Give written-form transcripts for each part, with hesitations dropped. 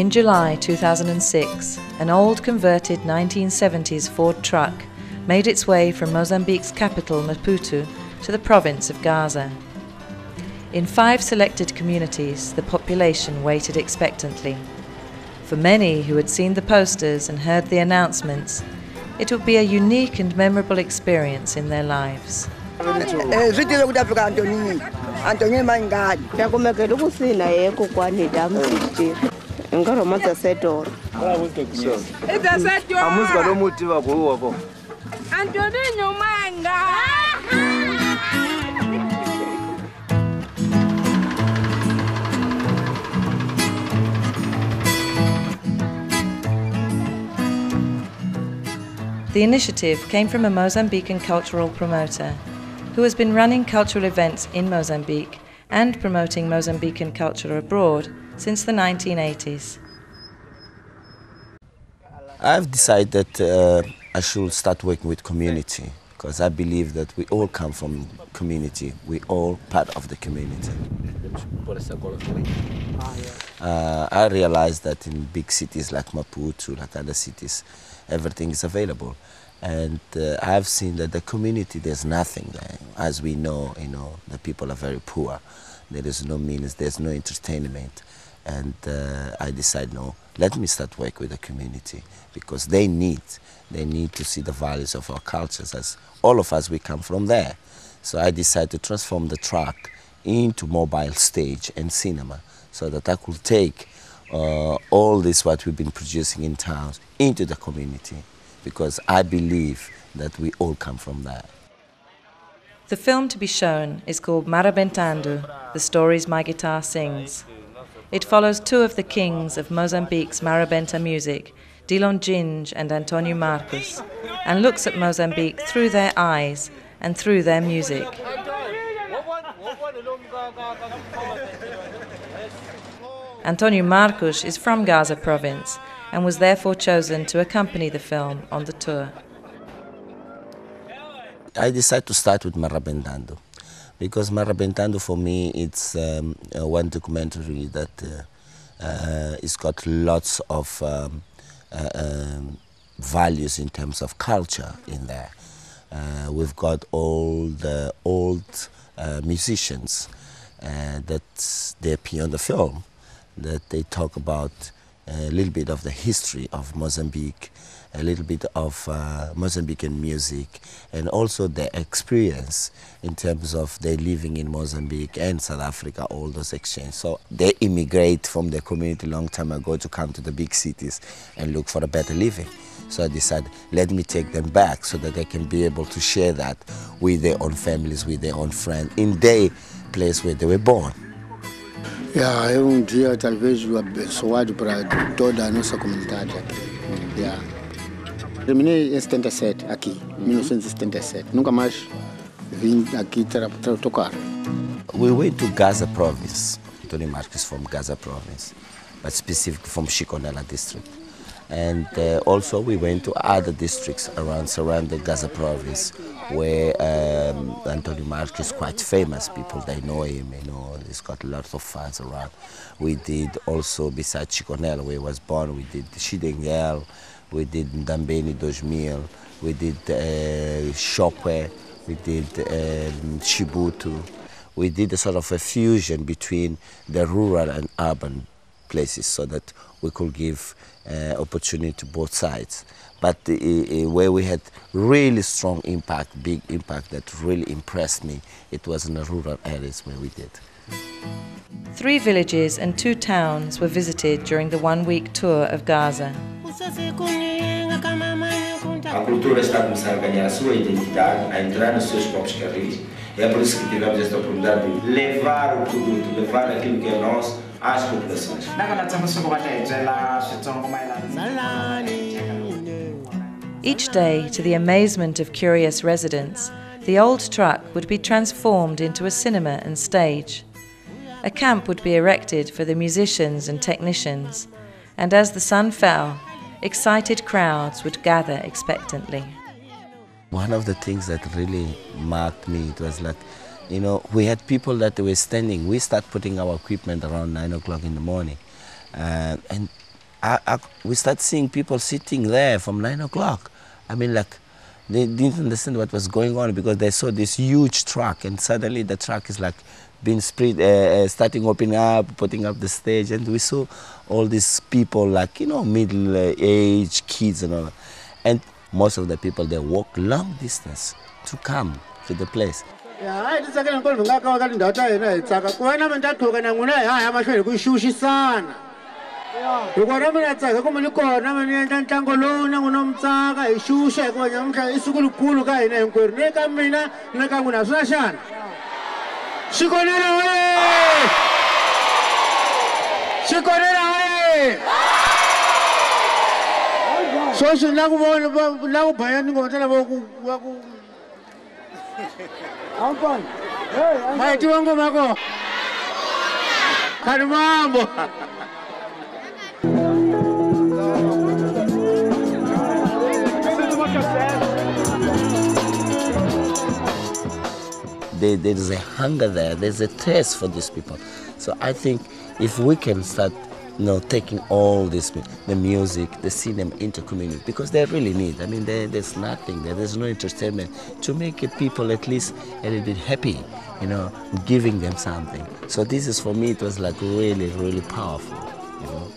In July 2006, an old converted 1970s Ford truck made its way from Mozambique's capital, Maputo, to the province of Gaza. In 5 selected communities, the population waited expectantly. For many who had seen the posters and heard the announcements, it would be a unique and memorable experience in their lives. The initiative came from a Mozambican cultural promoter who has been running cultural events in Mozambique and promoting Mozambican culture abroad since the 1980s. I've decided that I should start working with community because I believe that we all come from community, we all part of the community. I realized that in big cities like Maputo, like other cities, everything is available. And I've seen that the community, there's nothing there. As we know, the people are very poor. There is no means, there's no entertainment. And I decided, no, let me start work with the community because they need to see the values of our cultures, as all of us, we come from there. So I decided to transform the truck into mobile stage and cinema so that I could take all this what we've been producing in towns into the community, because I believe that we all come from there. The film to be shown is called Marabentando, The Stories My Guitar Sings. It follows 2 of the kings of Mozambique's Marabenta music, Dilon Ginge and Antonio Marcos, and looks at Mozambique through their eyes and through their music. Antonio Marcos is from Gaza province and was therefore chosen to accompany the film on the tour. I decided to start with Marabentando because Marabentando for me it's one documentary that it's got lots of values in terms of culture in there. We've got all the old musicians that they appear on the film, that they talk about a little bit of the history of Mozambique, a little bit of Mozambican music, and also their experience in terms of their living in Mozambique and South Africa, all those exchanges. So they immigrate from their community a long time ago to come to the big cities and look for a better living. So I decided, let me take them back so that they can be able to share that with their own families, with their own friends, in their place where they were born. Yeah, é dia talvez abençoado para toda a nossa comunidade aqui. Yeah. Terminei em 77 aqui, 1977. Nunca mais vim aqui para tocar. We went to Gaza province. Tony Marcos from Gaza province, but specifically from Chiconela district. And also we went to other districts surrounding Gaza province, where Antonio Marcos is quite famous. People, they know him, he's got lots of fans around. We did also, besides Chiconela, where he was born, we did Xidengel, we did Ndambeni 2000, we did Chopwe, we did Chibutu. We did a sort of a fusion between the rural and urban places so that we could give opportunity to both sides. But where we had really strong impact, big impact that really impressed me, it was in the rural areas where we did. 3 villages and 2 towns were visited during the 1-week tour of Gaza. A cultura está a começar a ganhar a sua identidade, a entrar nos seus próprios carris. É por isso que tivemos esta oportunidade de levar o produto, levar aquilo que é nosso às populações. Each day, to the amazement of curious residents, the old truck would be transformed into a cinema and stage. A camp would be erected for the musicians and technicians, and as the sun fell, excited crowds would gather expectantly. One of the things that really marked me, it was like, we had people that were standing. We start putting our equipment around 9 o'clock in the morning. And we start seeing people sitting there from 9 o'clock. I mean, like, they didn't understand what was going on because they saw this huge truck, and suddenly the truck is like being spread, starting opening up, putting up the stage, and we saw all these people, like, you know, middle-aged kids and all. And most of the people, they walk long distance to come to the place. There's a hunger there, there's a thirst for these people. So I think if we can start, you know, taking all this, the music, the cinema into community, because they really need, I mean, there's nothing there, there's no entertainment, to make people at least a little bit happy, you know, giving them something. So this is, for me, it was like really, really powerful, you know.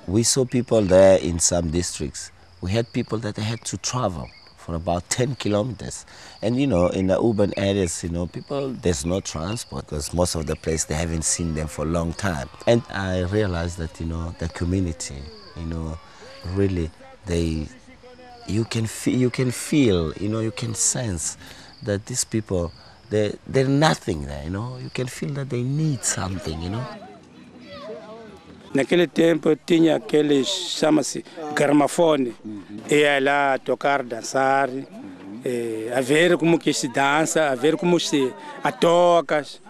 We saw people there in some districts. We had people that had to travel for about 10 kilometers. And, you know, in the urban areas, you know, people, there's no transport because most of the place, they haven't seen them for a long time. And I realized that, you know, the community, you know, really, you can feel, you know, you can sense that these people, they're nothing there, you know. You can feel that they need something, you know. Naquele tempo tinha aqueles, chama-se gramafone, ia lá tocar, dançar, a ver como que se dança, a ver como se atocas,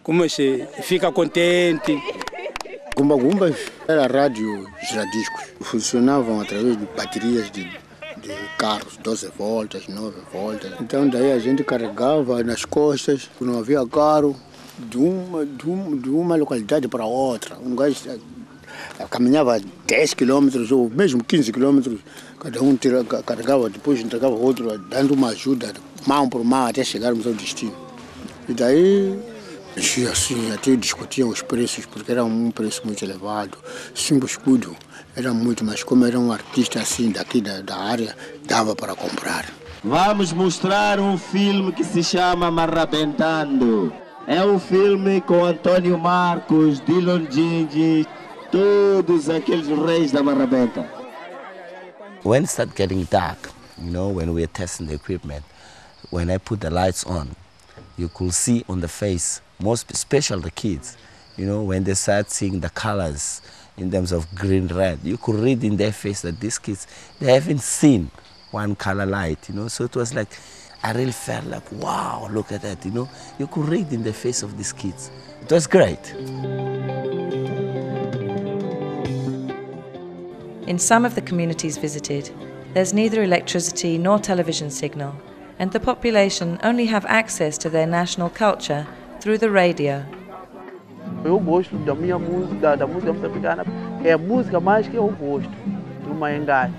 como se fica contente. Gumba-gumbas era rádio giradiscos, funcionavam através de baterias de carros, 12 voltas, 9 voltas. Então daí a gente carregava nas costas, não havia carro, de uma localidade para outra. Gajo caminhava 10 quilômetros ou mesmo 15 quilômetros, cada um carregava, depois entregava outro, dando uma ajuda, mão por mão, até chegarmos ao destino. E daí, assim, até discutiam os preços, porque era um preço muito elevado. 5 escudos era muito, mas como era um artista assim daqui da área, dava para comprar. Vamos mostrar um filme que se chama Marrabentando. É um filme com Antônio Marcos, Dylan Gindi, todos aqueles reis da Marrabenta. When it started getting dark, you know, when we were testing the equipment, when I put the lights on, you could see on the face, most especially the kids, you know, when they start seeing the colors in terms of green, red, you could read in their face that these kids, they haven't seen one color light, you know, so it was like, I really felt like, wow, look at that, you know. You could read in the face of these kids. It was great. In some of the communities visited, there's neither electricity nor television signal, and the population only have access to their national culture through the radio. Eu gosto da minha música, da música moçambicana, é a música mais que eu gosto do Maengai.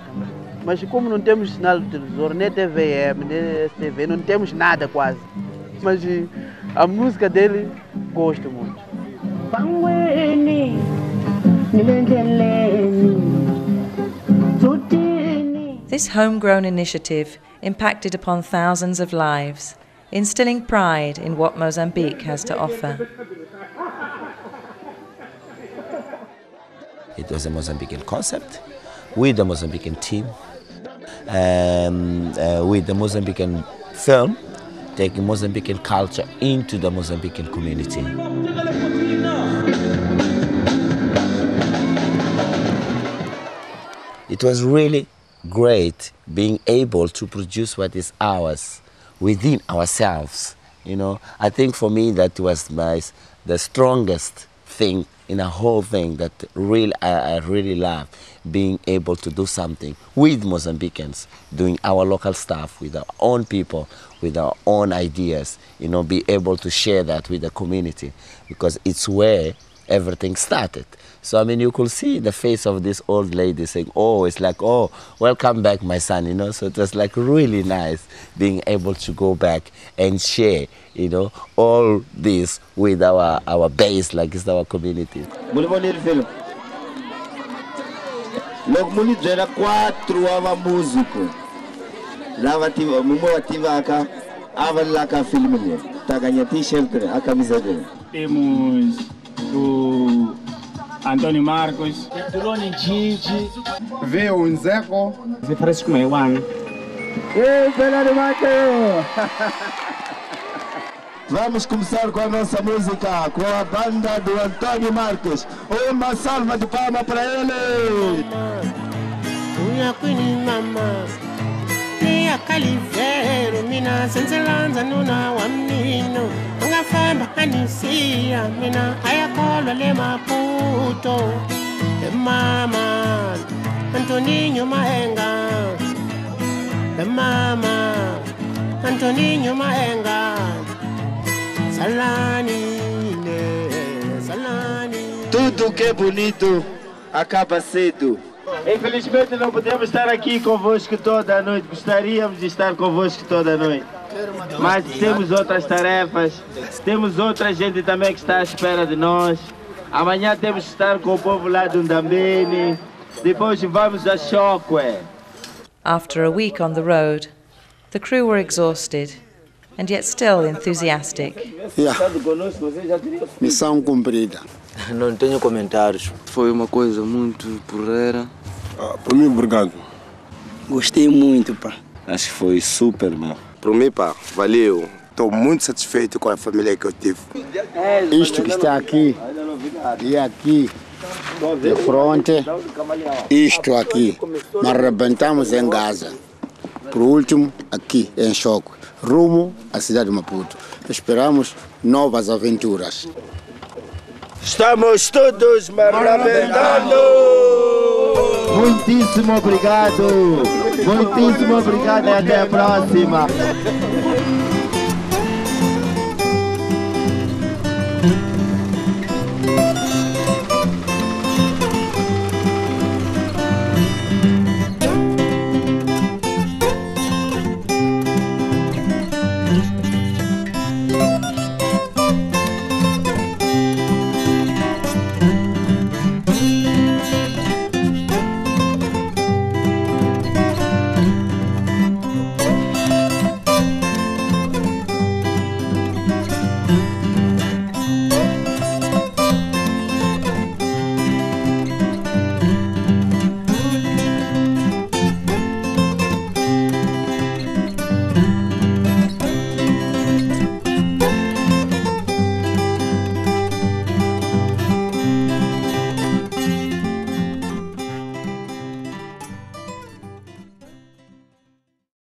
Mas como não temos sinal de televisor, nem TVM, nem STV, não temos nada quase. Mas a música dele, gosto muito. This homegrown initiative impacted upon thousands of lives, instilling pride in what Mozambique has to offer. It was a Mozambican concept with the Mozambican team. With the Mozambican film, taking Mozambican culture into the Mozambican community. It was really great being able to produce what is ours within ourselves. You know, I think for me that was the strongest thing, in a whole thing that really I really love, being able to do something with Mozambicans, doing our local stuff with our own people, with our own ideas, you know, be able to share that with the community, because it's where everything started. So I mean, you could see the face of this old lady saying, oh, it's like, oh, welcome back, my son, you know. So it was like really nice being able to go back and share, you know, all this with our base, like it's our community. Logo muni era 4 ava músico. Lava tiva, mumo ativa aka, ava lá ka filme. Tá ganha t-shirt, a camisa dele. Temos o Antônio Marcos, Tuloni Gigi, veio o Nzeco, Zé Francisco Maiwan. Ei, Fernando Mateo! Vamos começar com a nossa música, com a banda do Antônio Marcos. Uma salva de palmas para ele! Unha Queen Mama, Nia Caliveiro, Mina Senzelanza, Nuna Wamino, Unha Famba, Anisia, Mina Ayakolo Lema Puto, Mama, Antoninho Maenga, Mama, Antoninho Maenga. Tudo que é bonito acaba cedo. Infelizmente não podemos estar aqui convosco toda a noite. Gostaríamos de estar convosco toda a noite. Mas temos outras tarefas, temos outra gente também que está à espera de nós. Amanhã temos que estar com o povo lá do Ndambeni. Depois vamos a Chokwe. After a week on the road, the crew were exhausted, and yet still enthusiastic. Yeah. Missão cumprida. Não tenho comentários. Foi uma coisa muito porreira. Por mim, obrigado. Gostei muito, pá. Acho que foi super, meu. Por mim, pá, valeu. Estou muito satisfeito com a família que eu tive. Isto que está aqui e aqui de frente, isto aqui, nós arrebentamos em Gaza. Por último, aqui em Choque, rumo à cidade de Maputo. Esperamos novas aventuras. Estamos todos arrebentando! Muitíssimo obrigado! Muitíssimo obrigado e até a próxima!